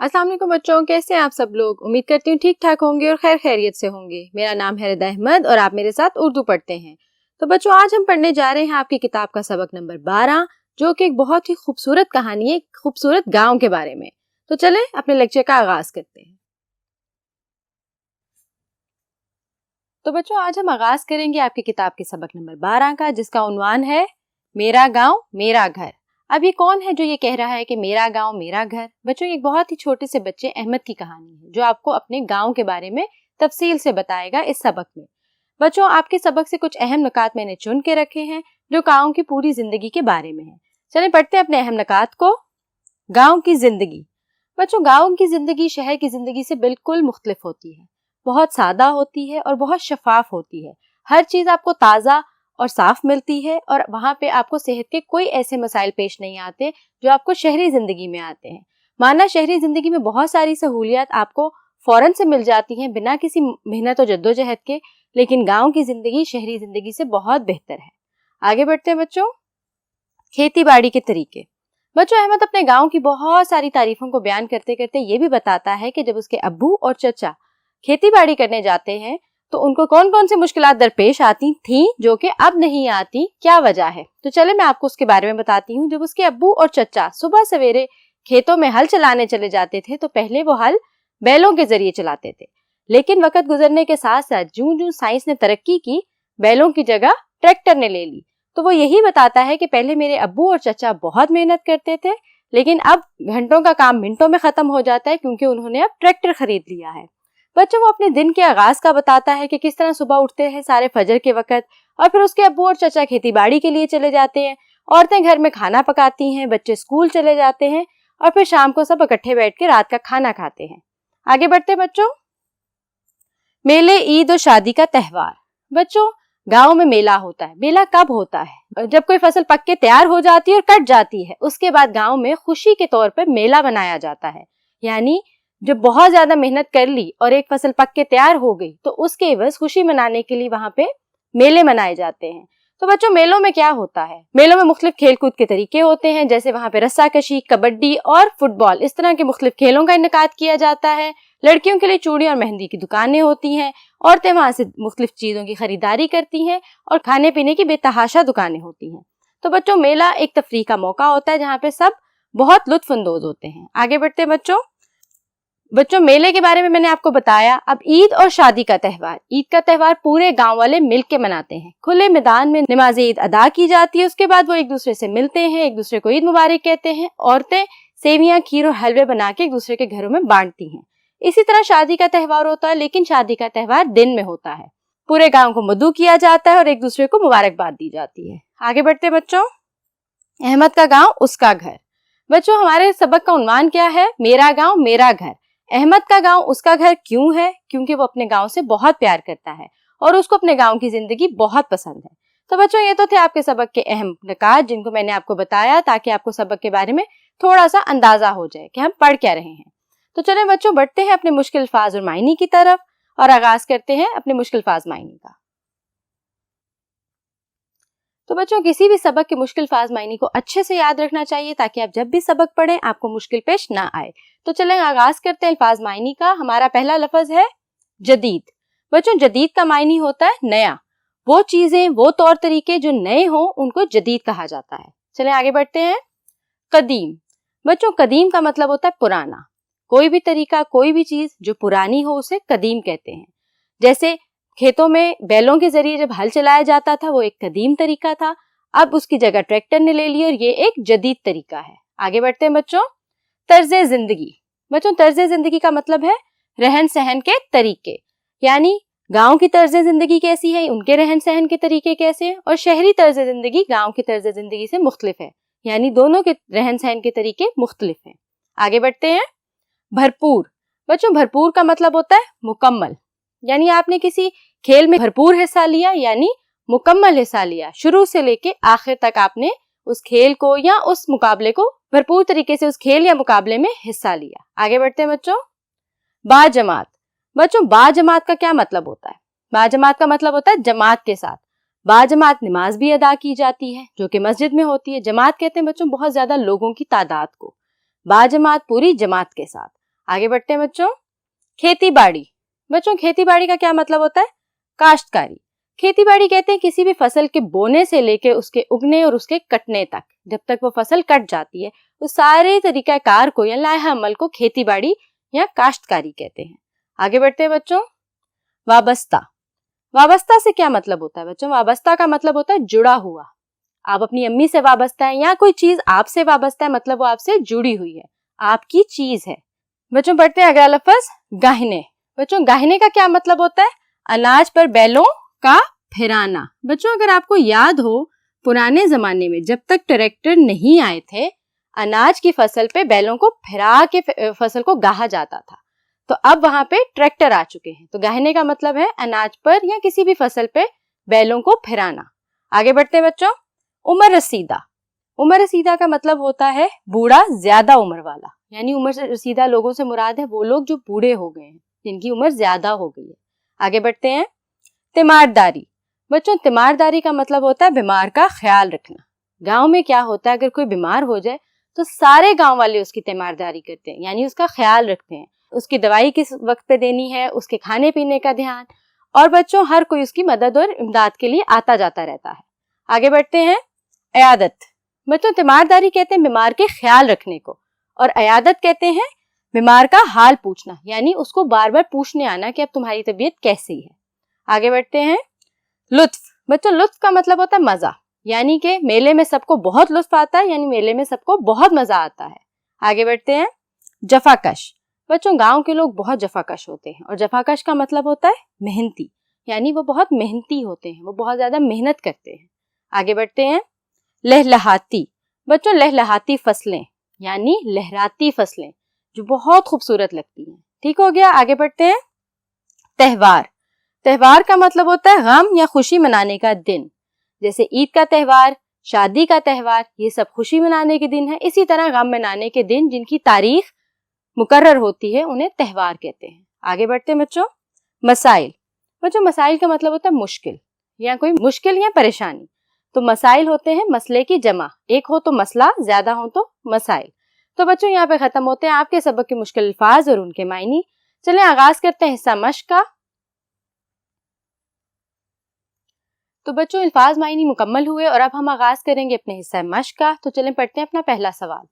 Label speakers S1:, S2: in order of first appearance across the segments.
S1: अस्सलाम वालेकुम बच्चों, कैसे हैं आप सब लोग। उम्मीद करती हूँ ठीक ठाक होंगे और खैर खैरियत से होंगे। मेरा नाम है रिदा अहमद और आप मेरे साथ उर्दू पढ़ते हैं। तो बच्चों, आज हम पढ़ने जा रहे हैं आपकी किताब का सबक नंबर 12, जो कि एक बहुत ही खूबसूरत कहानी है, एक खूबसूरत गाँव के बारे में। तो चले अपने लेक्चर का आगाज करते हैं। तो बच्चों, आज हम आगाज करेंगे आपकी किताब के सबक नंबर 12 का, जिसका उन्वान है मेरा गाँव मेरा घर। अब ये कौन है जो ये कह रहा है कि मेरा गांव मेरा घर। बच्चों, एक बहुत ही छोटे से बच्चे अहमद की कहानी है, जो आपको अपने गांव के बारे में तफसील से बताएगा इस सबक में। बच्चों, आपके सबक से कुछ अहम नुकात मैंने चुन के रखे हैं, जो गांव की पूरी जिंदगी के बारे में है। चलें पढ़ते हैं अपने अहम नुकात को। गांव की जिंदगी। बच्चों, गांव की जिंदगी शहर की जिंदगी से बिल्कुल मुख्तलिफ होती है। बहुत सादा होती है और बहुत शफाफ होती है। हर चीज आपको ताज़ा और साफ मिलती है और वहाँ पे आपको सेहत के कोई ऐसे मसाइल पेश नहीं आते जो आपको शहरी जिंदगी में आते हैं। माना शहरी जिंदगी में बहुत सारी सहूलियात आपको फौरन से मिल जाती हैं बिना किसी मेहनत और जद्दोजहद के, लेकिन गांव की जिंदगी शहरी जिंदगी से बहुत बेहतर है। आगे बढ़ते हैं बच्चों। खेती बाड़ी के तरीके। बच्चों, अहमद अपने गाँव की बहुत सारी तारीफों को बयान करते करते ये भी बताता है कि जब उसके अब्बू और चचा खेती बाड़ी करने जाते हैं तो उनको कौन कौन सी मुश्किलात दरपेश आती थी जो कि अब नहीं आती, क्या वजह है। तो चले मैं आपको उसके बारे में बताती हूँ। जब उसके अब्बू और चचा सुबह सवेरे खेतों में हल चलाने चले जाते थे तो पहले वो हल बैलों के जरिए चलाते थे, लेकिन वक्त गुजरने के साथ साथ जूं जूं साइंस ने तरक्की की, बैलों की जगह ट्रैक्टर ने ले ली। तो वो यही बताता है कि पहले मेरे अब्बू और चचा बहुत मेहनत करते थे, लेकिन अब घंटों का काम मिनटों में खत्म हो जाता है क्योंकि उन्होंने अब ट्रैक्टर खरीद लिया है। बच्चों, वो अपने दिन के आगाज का बताता है कि किस तरह सुबह उठते हैं सारे फजर के वक्त, और फिर उसके अब्बू और चचा खेती बाड़ी के लिए चले जाते हैं। औरतें घर में खाना पकाती हैं, बच्चे स्कूल चले जाते हैं और फिर शाम को सब इकट्ठे बैठ के रात का खाना खाते हैं। आगे बढ़ते बच्चों। मेले, ईद और शादी का त्यौहार। बच्चों, गाँव में मेला होता है। मेला कब होता है? जब कोई फसल पक के तैयार हो जाती है और कट जाती है, उसके बाद गाँव में खुशी के तौर पर मेला बनाया जाता है। यानी जब बहुत ज्यादा मेहनत कर ली और एक फसल पक के तैयार हो गई तो उसके एवज खुशी मनाने के लिए वहां पे मेले मनाए जाते हैं। तो बच्चों, मेलों में क्या होता है? मेलों में मुख्तलिफ खेल कूद के तरीके होते हैं, जैसे वहां पे रस्साकशी, कबड्डी और फुटबॉल, इस तरह के मुख्तलिफ खेलों का इनेकाद किया जाता है। लड़कियों के लिए चूड़ी और मेहंदी की दुकानें होती हैं। औरतें वहां से मुख्तलिफ चीजों की खरीदारी करती हैं और खाने पीने की बेतहाशा दुकानें होती हैं। तो बच्चों, मेला एक तफरीह का मौका होता है जहाँ पे सब बहुत लुत्फ अंदोज होते हैं। आगे बढ़ते बच्चों, मेले के बारे में मैंने आपको बताया। अब ईद और शादी का त्यौहार। ईद का त्यौहार पूरे गांव वाले मिल के मनाते हैं। खुले मैदान में नमाज ईद अदा की जाती है। उसके बाद वो एक दूसरे से मिलते हैं, एक दूसरे को ईद मुबारक कहते हैं। औरतें सेवियां, खीर और हलवे बना के एक दूसरे के घरों में बांटती हैं। इसी तरह शादी का त्यौहार होता है, लेकिन शादी का त्यौहार दिन में होता है। पूरे गाँव को मदू किया जाता है और एक दूसरे को मुबारकबाद दी जाती है। आगे बढ़ते बच्चों। अहमद का गाँव उसका घर। बच्चों, हमारे सबक का उन्वान क्या है? मेरा गाँव मेरा घर। अहमद का गांव उसका घर क्यों है? क्योंकि वो अपने गांव से बहुत प्यार करता है और उसको अपने गांव की जिंदगी बहुत पसंद है। तो बच्चों, ये तो थे आपके सबक के अहम नुकात जिनको मैंने आपको बताया, ताकि आपको सबक के बारे में थोड़ा सा अंदाजा हो जाए कि हम पढ़ क्या रहे हैं। तो चलें बच्चों, बढ़ते हैं अपने मुश्किल अल्फाज और मायनी की तरफ और आगाज करते हैं अपने मुश्किल अल्फाज मायनी का। तो बच्चों, किसी भी सबक के मुश्किल अल्फाज मायनी को अच्छे से याद रखना चाहिए ताकि आप जब भी सबक पढ़ें आपको मुश्किल पेश ना आए। तो चलें आगाज करते हैं अल्फाज मायनी का। हमारा पहला लफ्ज है जदीद। बच्चों, जदीद का मायनी होता है नया। वो चीजें, वो तौर तरीके जो नए हों उनको जदीद कहा जाता है। चलें आगे बढ़ते हैं। कदीम। बच्चों, कदीम का मतलब होता है पुराना। कोई भी तरीका, कोई भी चीज जो पुरानी हो उसे कदीम कहते हैं। जैसे खेतों में बैलों के जरिए जब हल चलाया जाता था, वो एक कदीम तरीका था। अब उसकी जगह ट्रैक्टर ने ले ली और ये एक जदीद तरीका है। आगे बढ़ते हैं बच्चों। तर्जे जिंदगी। बच्चों, तर्जे जिंदगी का मतलब है रहन सहन के तरीके। यानी गांव की तर्जे जिंदगी कैसी है, उनके रहन सहन के तरीके कैसे हैं, और शहरी तर्जे जिंदगी गांव की तर्जे जिंदगी से मुख्तलिफ है। यानी दोनों के रहन सहन के तरीके मुख्तलिफ हैं। आगे बढ़ते हैं। भरपूर। बच्चों, भरपूर का मतलब होता है मुकम्मल। यानी आपने किसी खेल में भरपूर हिस्सा लिया, यानी मुकम्मल हिस्सा लिया। शुरू से लेके आखिर तक आपने उस खेल को या उस मुकाबले को भरपूर तरीके से उस खेल या मुकाबले में हिस्सा लिया। आगे बढ़ते हैं बच्चों। बाजमात। बच्चों, बाजमात का क्या मतलब होता है? बाजमात का मतलब होता है जमात के साथ। बाजमात नमाज भी अदा की जाती है जो कि मस्जिद में होती है। जमात कहते हैं बच्चों बहुत ज्यादा लोगों की तादाद को। बाजमात पूरी जमात के साथ। आगे बढ़ते हैं बच्चों। खेती बाड़ी। बच्चों खेती बाड़ी का क्या मतलब होता है? काश्तकारी। खेती बाड़ी कहते हैं किसी भी फसल के बोने से लेके उसके उगने और उसके कटने तक, जब तक वो फसल कट जाती है, उस सारे तरीकाकार को या लाहे अमल को खेती बाड़ी या काश्तकारी कहते हैं। आगे बढ़ते हैं बच्चों। वाबस्ता। वाबस्ता से क्या मतलब होता है बच्चों? वाबस्ता का मतलब होता है जुड़ा हुआ। आप अपनी अम्मी से वाबस्ता है या कोई चीज आपसे वाबस्ता है, मतलब वो आपसे जुड़ी हुई है, आपकी चीज है। बच्चों पढ़ते हैं अगला लफ्ज गाहने। बच्चों गाहने का क्या मतलब होता है? अनाज पर बैलों का फिराना। बच्चों अगर आपको याद हो, पुराने जमाने में जब तक ट्रैक्टर नहीं आए थे, अनाज की फसल पे बैलों को फिरा के फसल को गाहा जाता था। तो अब वहां पे ट्रैक्टर आ चुके हैं। तो गाहने का मतलब है अनाज पर या किसी भी फसल पे बैलों को फिराना। आगे बढ़ते हैं बच्चों। उम्र रसीदा। उम्र रसीदा का मतलब होता है बूढ़ा, ज्यादा उम्र वाला। यानी उम्र रसीदा लोगों से मुराद है वो लोग जो बूढ़े हो गए हैं, जिनकी उम्र ज्यादा हो गई है। आगे बढ़ते हैं। तीमारदारी। बच्चों तीमारदारी का मतलब होता है बीमार का ख्याल रखना। गांव में क्या होता है, अगर कोई बीमार हो जाए तो सारे गांव वाले उसकी तीमारदारी करते हैं, यानी उसका ख्याल रखते हैं, उसकी दवाई किस वक्त पे देनी है, उसके खाने पीने का ध्यान, और बच्चों हर कोई उसकी मदद और इमदाद के लिए आता जाता रहता है। आगे बढ़ते हैं। अयादत। बच्चों तीमारदारी कहते हैं बीमार के ख्याल रखने को, और अयादत कहते हैं बीमार का हाल पूछना, यानी उसको बार बार पूछने आना कि अब तुम्हारी तबीयत कैसी है। आगे बढ़ते हैं। लुत्फ। बच्चों लुत्फ का मतलब होता है मजा, यानी कि मेले में सबको बहुत लुत्फ आता है, यानी मेले में सबको बहुत मजा आता है। आगे बढ़ते हैं। जफाकश। बच्चों गांव के लोग बहुत जफाकश होते हैं, और जफाकश का मतलब होता है मेहनती, यानी वो बहुत मेहनती होते हैं, वो बहुत ज्यादा मेहनत करते हैं। आगे बढ़ते हैं। लहलहाती। बच्चों लहलहाती फसलें यानी लहराती फसलें जो बहुत खूबसूरत लगती हैं। ठीक हो गया। आगे बढ़ते हैं। त्योहार। त्योहार का मतलब होता है गम या खुशी मनाने का दिन। जैसे ईद का त्योहार, शादी का त्योहार, ये सब खुशी मनाने के दिन है। इसी तरह गम मनाने के दिन जिनकी तारीख मुकर्रर होती है उन्हें त्योहार कहते हैं। आगे बढ़ते हैं बच्चों। मसाइल। बच्चों मसाइल का मतलब होता है मुश्किल या कोई मुश्किल या परेशानी। तो मसाइल होते हैं मसले की जमा, एक हो तो मसला, ज्यादा हो तो मसाइल। तो बच्चों यहाँ पे खत्म होते हैं आपके सबक के मुश्किल अल्फाज और उनके मायने। चलें आगाज करते हैं हिस्सा मश्क का। तो बच्चों अल्फाज मायने मुकम्मल हुए और अब हम आगाज करेंगे अपने हिस्सा मश्क का। तो चलें पढ़ते हैं अपना पहला सवाल।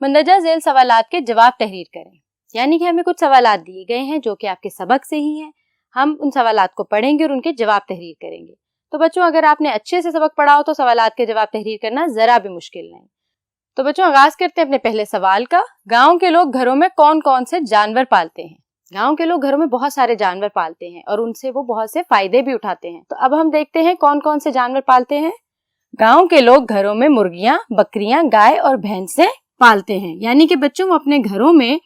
S1: मंदरजा झेल सवालात के जवाब तहरीर करें। यानी कि हमें कुछ सवालात दिए गए हैं जो कि आपके सबक से ही हैं। हम उन सवालात को पढ़ेंगे और उनके जवाब तहरीर करेंगे। तो बच्चों अगर आपने अच्छे से सबक पढ़ा हो तो सवालात के जवाब तहरीर करना जरा भी मुश्किल नहीं। तो बच्चों आगाज करते हैं अपने पहले सवाल का। गांव के लोग घरों में कौन कौन से जानवर पालते हैं? गांव के लोग घरों में बहुत सारे जानवर पालते हैं और उनसे वो बहुत से फायदे भी उठाते हैं। तो अब हम देखते हैं कौन कौन से जानवर पालते हैं। गांव के लोग घरों में मुर्गियां, बकरियां, गाय और भैंसें पालते हैं। यानी कि बच्चों वो अपने घरों में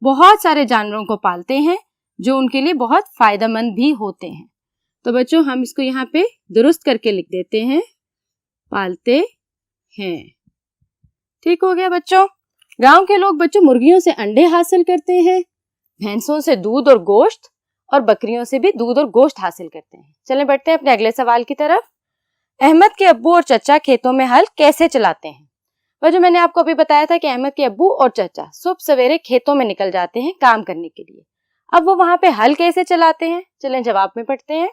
S1: बहुत सारे जानवरों को पालते हैं जो उनके लिए बहुत फायदेमंद भी होते हैं। तो बच्चों हम इसको यहाँ पे दुरुस्त करके लिख देते हैं, पालते हैं। ठीक हो गया बच्चों। गांव के लोग बच्चों मुर्गियों से अंडे हासिल करते हैं, भैंसों से दूध और गोश्त, और बकरियों से भी दूध और गोश्त हासिल करते हैं। चलें बढ़ते हैं अपने अगले सवाल की तरफ। अहमद के अब्बू और चचा खेतों में हल कैसे चलाते हैं? बच्चों मैंने आपको अभी बताया था कि अहमद के अब्बू और चचा सुबह सवेरे खेतों में निकल जाते हैं काम करने के लिए। अब वो वहां पे हल कैसे चलाते हैं? चलें जवाब में पढ़ते हैं।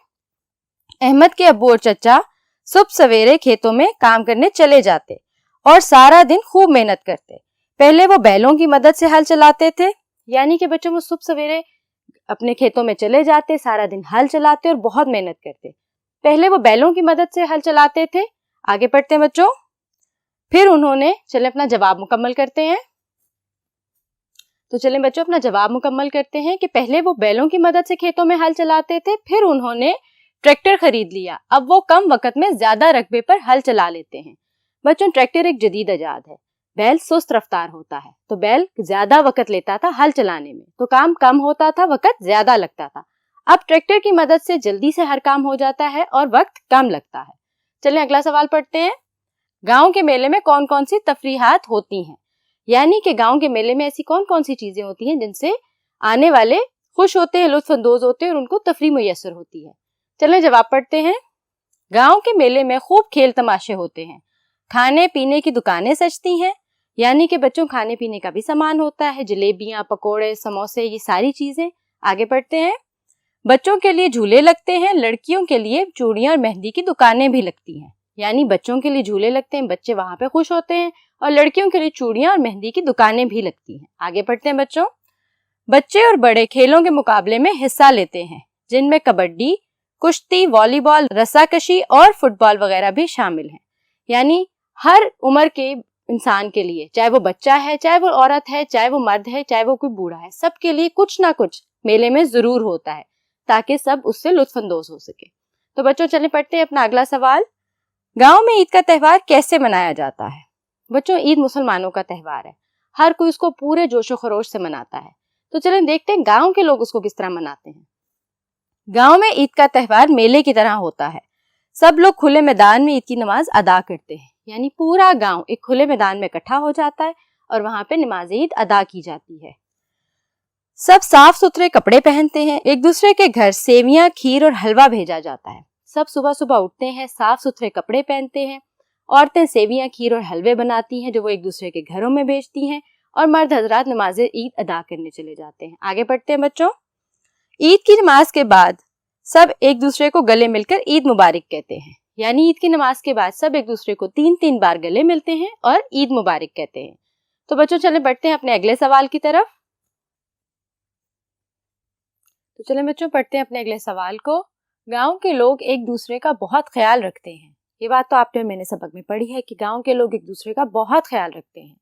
S1: अहमद के अब्बू और चचा सुबह सवेरे खेतों में काम करने चले जाते और सारा दिन खूब मेहनत करते। पहले वो बैलों की मदद से हल चलाते थे, यानी कि बच्चों वो सुबह सवेरे अपने खेतों में चले जाते, सारा दिन हल चलाते और बहुत मेहनत करते। पहले वो बैलों की मदद से हल चलाते थे। आगे पढ़ते हैं बच्चों। फिर उन्होंने, चले अपना जवाब मुकम्मल करते हैं। तो चलें बच्चों अपना जवाब मुकम्मल करते हैं कि पहले वो बैलों की मदद से खेतों में हल चलाते थे, फिर उन्होंने ट्रैक्टर खरीद लिया। अब वो कम वक्त में ज्यादा रकबे पर हल चला लेते हैं। बच्चों ट्रैक्टर एक जदीद इजाद है। बैल सुस्त रफ्तार होता है तो बैल ज्यादा वक्त लेता था हल चलाने में, तो काम कम होता था, वक्त ज्यादा लगता था। अब ट्रैक्टर की मदद से जल्दी से हर काम हो जाता है और वक्त कम लगता है। चलें अगला सवाल पढ़ते हैं। गांव के मेले में कौन कौन सी तफरीहात होती हैं? यानी कि गांव के मेले में ऐसी कौन कौन सी चीजें होती हैं जिनसे आने वाले खुश होते हैं, लुत्फ अंदोज होते हैं और उनको तफरीह मुयस्सर होती है। चलें जवाब पढ़ते हैं। गांव के मेले में खूब खेल तमाशे होते हैं, खाने पीने की दुकानें सजती हैं, यानी कि बच्चों खाने पीने का भी सामान होता है, जलेबियां, पकोड़े, समोसे, ये सारी चीजें। आगे बढ़ते हैं। बच्चों के लिए झूले लगते हैं, लड़कियों के लिए चूड़ियां और मेहंदी की दुकानें भी लगती हैं। यानी बच्चों के लिए झूले लगते हैं, बच्चे वहां पे खुश होते हैं, और लड़कियों के लिए चूड़ियां और मेहंदी की दुकानें भी लगती हैं। आगे बढ़ते हैं बच्चों। बच्चे और बड़े खेलों के मुकाबले में हिस्सा लेते हैं, जिनमें कबड्डी, कुश्ती, वॉलीबॉल, रस्साकशी और फुटबॉल वगैरह भी शामिल हैं। यानी हर उम्र के इंसान के लिए, चाहे वो बच्चा है, चाहे वो औरत है, चाहे वो मर्द है, चाहे वो कोई बूढ़ा है, सबके लिए कुछ ना कुछ मेले में जरूर होता है, ताकि सब उससे लुत्फानंदोज हो सके। तो बच्चों चलिए पढ़ते हैं अपना अगला सवाल। गांव में ईद का त्योहार कैसे मनाया जाता है? बच्चों ईद मुसलमानों का त्योहार है, हर कोई उसको पूरे जोशो खरोश से मनाता है। तो चलिए देखते हैं गांव के लोग उसको किस तरह मनाते हैं। गांव में ईद का त्योहार मेले की तरह होता है। सब लोग खुले मैदान में ईद की नमाज अदा करते हैं, यानी पूरा गांव एक खुले मैदान में इकट्ठा हो जाता है और वहां पे नमाज ईद अदा की जाती है। सब साफ सुथरे कपड़े पहनते हैं, एक दूसरे के घर सेवियां, खीर और हलवा भेजा जाता है। सब सुबह सुबह उठते हैं, साफ सुथरे कपड़े पहनते हैं, औरतें सेवियां, खीर और हलवे बनाती हैं जो वो एक दूसरे के घरों में भेजती हैं, और मर्द हजरात नमाज ईद अदा करने चले जाते हैं। आगे बढ़ते हैं बच्चों। ईद की नमाज के बाद सब एक दूसरे को गले मिलकर ईद मुबारक कहते हैं। यानी ईद की नमाज के बाद सब एक दूसरे को 3-3 बार गले मिलते हैं और ईद मुबारक कहते हैं। तो बच्चों चले बढ़ते हैं अपने अगले सवाल की तरफ। तो चले बच्चों पढ़ते हैं अपने अगले सवाल को। गांव के लोग एक दूसरे का बहुत ख्याल रखते हैं। ये बात तो आपने मैंने सबक में पढ़ी है कि गांव के लोग एक दूसरे का बहुत ख्याल रखते हैं।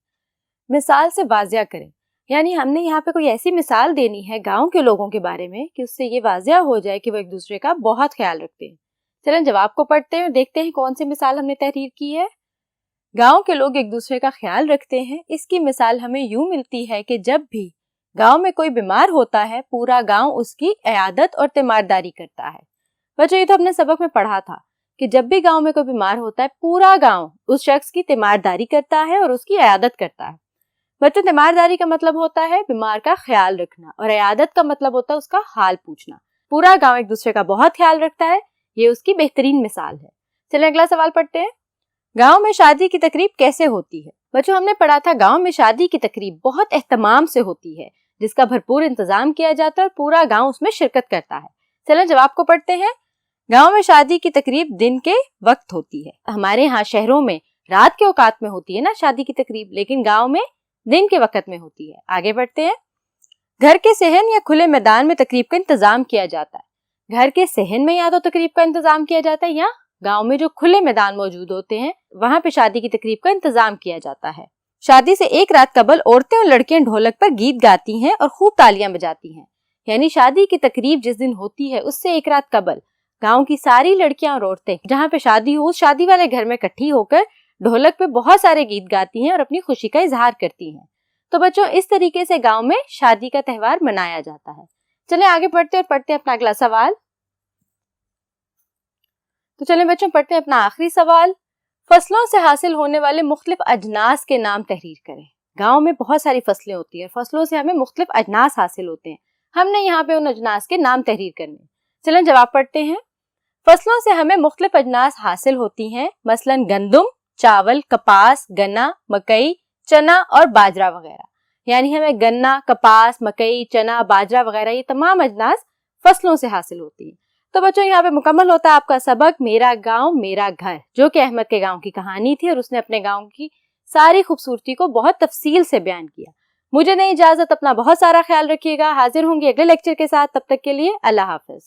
S1: मिसाल से वाजिया करें, यानी हमने यहाँ पे कोई ऐसी मिसाल देनी है गांव के लोगों के बारे में कि उससे ये वाजिया हो जाए कि वो एक दूसरे का बहुत ख्याल रखते हैं। चलें जवाब को पढ़ते हैं और देखते हैं कौन सी मिसाल हमने तहरीर की है। गांव के लोग एक दूसरे का ख्याल रखते हैं, इसकी मिसाल हमें यूं मिलती है कि जब भी गांव में कोई बीमार होता है, पूरा गांव उसकी इयादत और तीमारदारी करता है। बच्चों ये तो हमने सबक में पढ़ा था कि जब भी गांव में कोई बीमार होता है, पूरा गांव उस शख्स की तीमारदारी करता है और उसकी इयादत करता है। बच्चों तीमारदारी का मतलब होता है बीमार का ख्याल रखना, और इयादत का मतलब होता है उसका हाल पूछना। पूरा गांव एक दूसरे का बहुत ख्याल रखता है, ये उसकी बेहतरीन मिसाल है। चलिए अगला सवाल पढ़ते हैं। गांव में शादी की तकरीब कैसे होती है? बच्चों हमने पढ़ा था गांव में शादी की तकरीब बहुत एहतमाम से होती है, जिसका भरपूर इंतजाम किया जाता है और पूरा गांव उसमें शिरकत करता है। चलिए जवाब को पढ़ते हैं। गांव में शादी की तकरीब दिन के वक्त होती है। हमारे यहाँ शहरों में रात के औकात में होती है ना शादी की तकरीब, लेकिन गांव में दिन के वक्त में होती है। आगे बढ़ते हैं। घर के सहन या खुले मैदान में तकरीब का इंतजाम किया जाता है। घर के सहन में या तो तकरीब का इंतजाम किया जाता है, या गांव में जो खुले मैदान मौजूद होते हैं वहां पे शादी की तकरीब का इंतजाम किया जाता है। शादी से एक रात कबल औरतें और लड़कियां ढोलक पर गीत गाती हैं और खूब तालियां बजाती हैं। यानी शादी की तकरीब जिस दिन होती है उससे एक रात कबल गांव की सारी लड़कियां और औरतें जहां पे शादी हो, उस शादी वाले घर में इकट्ठी होकर ढोलक पे बहुत सारे गीत गाती हैं और अपनी खुशी का इजहार करती हैं। तो बच्चों इस तरीके से गांव में शादी का त्योहार मनाया जाता है। चलिए आगे बढ़ते और पढ़ते हैं अपना अगला सवाल। तो चलिए बच्चों पढ़ते हैं अपना आखिरी सवाल। फसलों से हासिल होने वाले मुख्तलिफ अजनास के नाम तहरीर करें। गांव में बहुत सारी फसलें होती है, फसलों से हमें मुख्तलिफ अजनास हासिल होते हैं, हमने यहाँ पे उन अजनास के नाम तहरीर करने। चलिए जवाब पढ़ते हैं। फसलों से हमें मुख्तलिफ अजनास हासिल होती हैं, मसलन गंदम, चावल, कपास, गन्ना, मकई, चना और बाजरा वगैरह। यानी हमें गन्ना, कपास, मकई, चना, बाजरा वगैरह ये तमाम अजनास फसलों से हासिल होती है। तो बच्चों यहाँ पे मुकम्मल होता है आपका सबक मेरा गांव मेरा घर, जो कि अहमद के गांव की कहानी थी और उसने अपने गांव की सारी खूबसूरती को बहुत तफसील से बयान किया। मुझे नहीं इजाजत, अपना बहुत सारा ख्याल रखिएगा। हाजिर होंगी अगले लेक्चर के साथ, तब तक के लिए अल्लाह हाफिज।